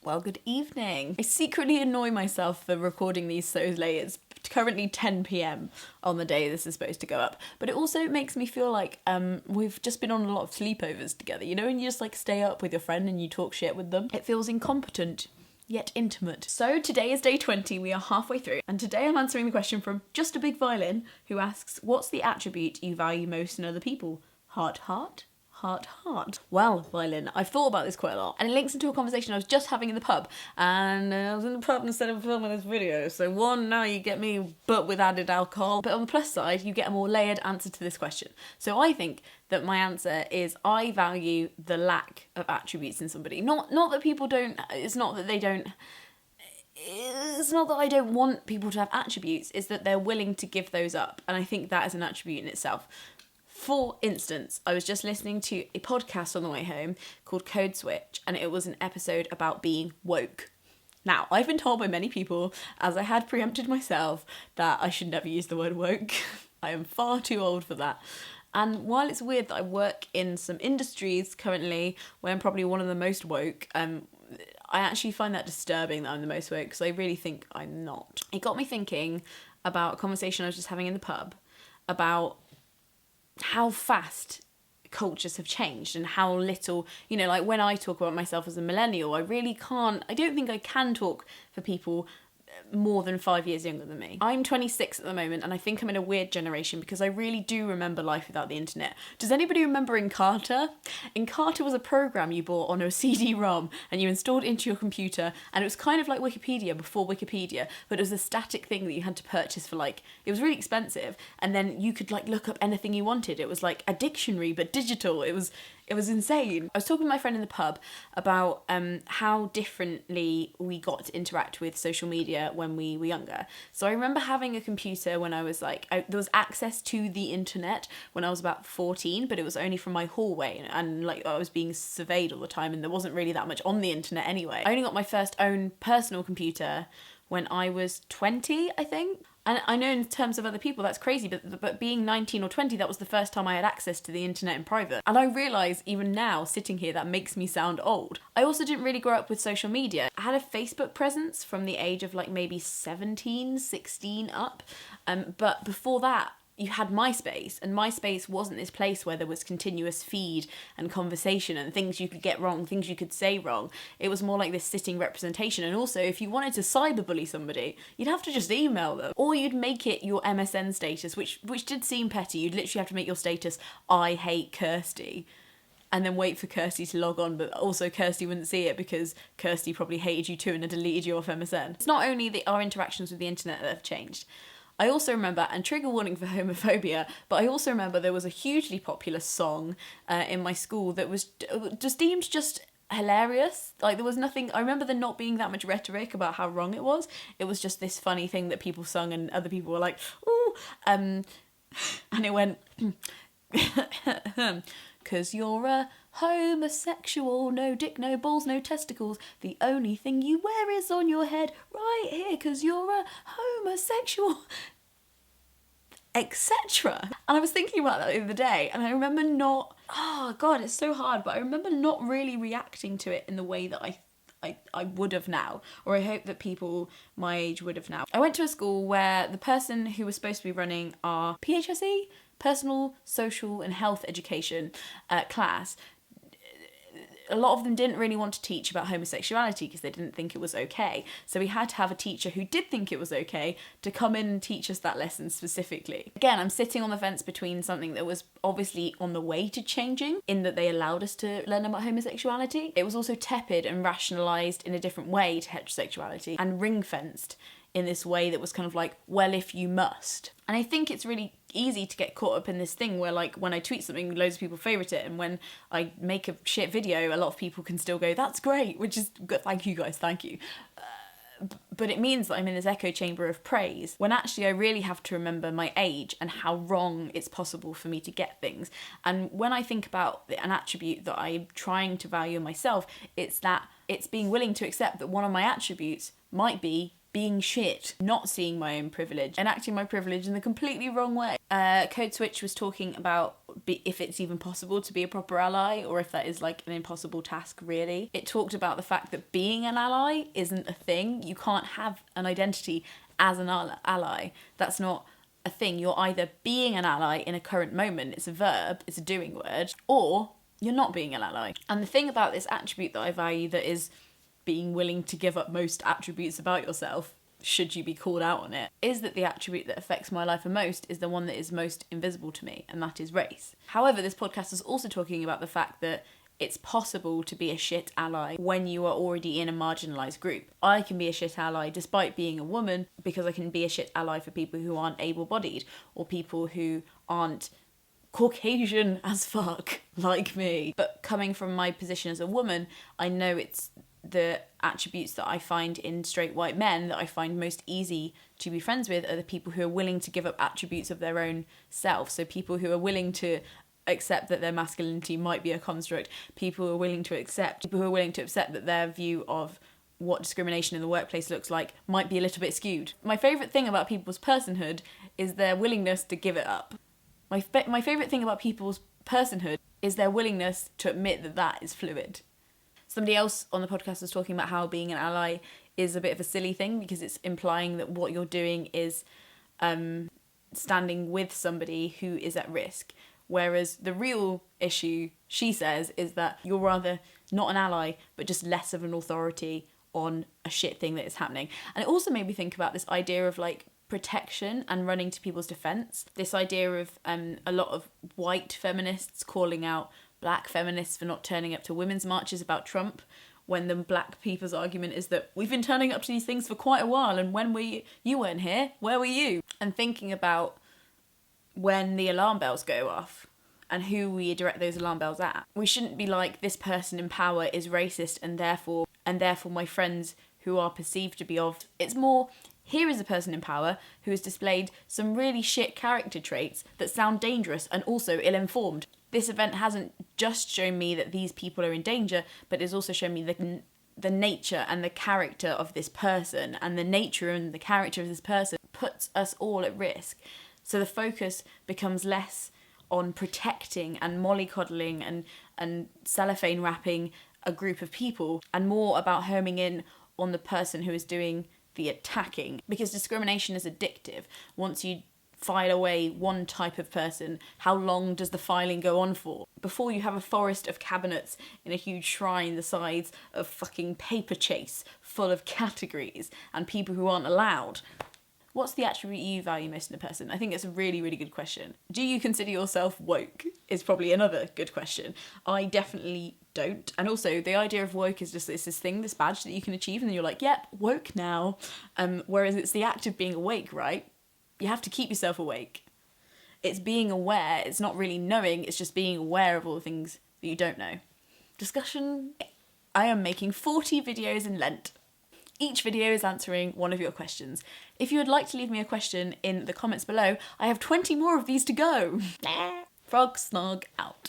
Well, good evening. I secretly annoy myself for recording these so late. It's currently 10 p.m. on the day this is supposed to go up. But it also makes me feel like we've just been on a lot of sleepovers together. You know, when you just like stay up with your friend and you talk shit with them? It feels incompetent, yet intimate. So today is day 20, we are halfway through, and today I'm answering the question from Just a Big Violin, who asks, what's the attribute you value most in other people? Heart, heart? Heart, heart. Well, Violin, I've thought about this quite a lot, and it links into a conversation I was just having in the pub, and I was in the pub instead of filming this video, so one, now you get me, but with added alcohol, but on the plus side, you get a more layered answer to this question. So I think that my answer is I value the lack of attributes in somebody. Not that people don't, it's not that I don't want people to have attributes, it's that they're willing to give those up, and I think that is an attribute in itself. For instance, I was just listening to a podcast on the way home called Code Switch, and it was an episode about being woke. Now, I've been told by many people, as I had preempted myself, that I should never use the word woke. I am far too old for that. And while it's weird that I work in some industries currently where I'm probably one of the most woke, I actually find that disturbing that I'm the most woke, because I really think I'm not. It got me thinking about a conversation I was just having in the pub about how fast cultures have changed and how little, you know, like when I talk about myself as a millennial, I don't think I can talk for people more than 5 years younger than me. I'm 26 at the moment, and I think I'm in a weird generation because I really do remember life without the internet. Does anybody remember Encarta? Encarta was a program you bought on a CD-ROM and you installed it into your computer, and it was kind of like Wikipedia before Wikipedia, but it was a static thing that you had to purchase for it was really expensive, and then you could look up anything you wanted. It was like a dictionary but digital. It was insane. I was talking to my friend in the pub about how differently we got to interact with social media when we were younger. So I remember having a computer when I was there was access to the internet when I was about 14, but it was only from my hallway, and I was being surveyed all the time, and there wasn't really that much on the internet anyway. I only got my first own personal computer when I was 20, I think. And I know in terms of other people that's crazy, but being 19 or 20, that was the first time I had access to the internet in private. And I realise even now, sitting here, that makes me sound old. I also didn't really grow up with social media. I had a Facebook presence from the age of maybe 17, 16 up. But before that, you had MySpace, and MySpace wasn't this place where there was continuous feed and conversation and things you could get wrong, things you could say wrong. It was more like this sitting representation. And also, if you wanted to cyberbully somebody, you'd have to just email them, or you'd make it your MSN status, which did seem petty. You'd literally have to make your status, I hate Kirsty, and then wait for Kirsty to log on, but also Kirsty wouldn't see it because Kirsty probably hated you too and had deleted you off MSN. It's not only our interactions with the internet that have changed. I also remember, and trigger warning for homophobia, but I also remember there was a hugely popular song in my school that was just deemed just hilarious. There was nothing, I remember there not being that much rhetoric about how wrong it was. It was just this funny thing that people sung and other people were like, ooh, and it went, 'cause you're a homosexual, no dick, no balls, no testicles, the only thing you wear is on your head right here, 'cause you're a homosexual, etc. And I was thinking about that the other day, and I remember it's so hard, but I remember not really reacting to it in the way that I would have now, or I hope that people my age would have now. I went to a school where the person who was supposed to be running our PHSE, Personal, Social and Health Education class, a lot of them didn't really want to teach about homosexuality because they didn't think it was okay. So we had to have a teacher who did think it was okay to come in and teach us that lesson specifically. Again, I'm sitting on the fence between something that was obviously on the way to changing, in that they allowed us to learn about homosexuality. It was also tepid and rationalised in a different way to heterosexuality, and ring-fenced in this way that was kind of well, if you must. And I think it's really easy to get caught up in this thing where when I tweet something, loads of people favourite it, and when I make a shit video, a lot of people can still go, that's great, which is good, thank you guys, thank you. But it means that I'm in this echo chamber of praise, when actually I really have to remember my age and how wrong it's possible for me to get things. And when I think about an attribute that I'm trying to value in myself, it's that it's being willing to accept that one of my attributes might be being shit, not seeing my own privilege, enacting my privilege in the completely wrong way. Code Switch was talking about if it's even possible to be a proper ally, or if that is like an impossible task really. It talked about the fact that being an ally isn't a thing. You can't have an identity as an ally. That's not a thing. You're either being an ally in a current moment, it's a verb, it's a doing word, or you're not being an ally. And the thing about this attribute that I value, that is being willing to give up most attributes about yourself, should you be called out on it, is that the attribute that affects my life the most is the one that is most invisible to me, and that is race. However, this podcast is also talking about the fact that it's possible to be a shit ally when you are already in a marginalised group. I can be a shit ally despite being a woman, because I can be a shit ally for people who aren't able-bodied, or people who aren't Caucasian as fuck, like me. But coming from my position as a woman, I know it's the attributes that I find in straight white men that I find most easy to be friends with are the people who are willing to give up attributes of their own self. So people who are willing to accept that their masculinity might be a construct, people who are willing to accept that their view of what discrimination in the workplace looks like might be a little bit skewed. My favourite thing about people's personhood is their willingness to give it up. My favourite thing about people's personhood is their willingness to admit that that is fluid. Somebody else on the podcast was talking about how being an ally is a bit of a silly thing, because it's implying that what you're doing is standing with somebody who is at risk. Whereas the real issue, she says, is that you're rather not an ally, but just less of an authority on a shit thing that is happening. And it also made me think about this idea of like protection and running to people's defence. This idea of a lot of white feminists calling out black feminists for not turning up to women's marches about Trump, when the black people's argument is that we've been turning up to these things for quite a while, and when you weren't here, where were you? And thinking about when the alarm bells go off and who we direct those alarm bells at. We shouldn't be like, this person in power is racist and therefore my friends who are perceived to be of. It's more, here is a person in power who has displayed some really shit character traits that sound dangerous and also ill-informed. This event hasn't just shown me that these people are in danger, but it's also shown me the nature and the character of this person, and the nature and the character of this person puts us all at risk. So the focus becomes less on protecting and mollycoddling and cellophane wrapping a group of people, and more about homing in on the person who is doing the attacking. Because discrimination is addictive. Once you file away one type of person, how long does the filing go on for? Before you have a forest of cabinets in a huge shrine the size of fucking Paper Chase, full of categories and people who aren't allowed. What's the attribute you value most in a person? I think it's a really, really good question. Do you consider yourself woke? Is probably another good question. I definitely don't. And also, the idea of woke is just it's this thing, this badge that you can achieve, and then you're like, yep, woke now. Whereas it's the act of being awake, right? You have to keep yourself awake. It's being aware. It's not really knowing. It's just being aware of all the things that you don't know. Discussion. I am making 40 videos in Lent. Each video is answering one of your questions. If you would like to leave me a question in the comments below, I have 20 more of these to go. Frog Snog out.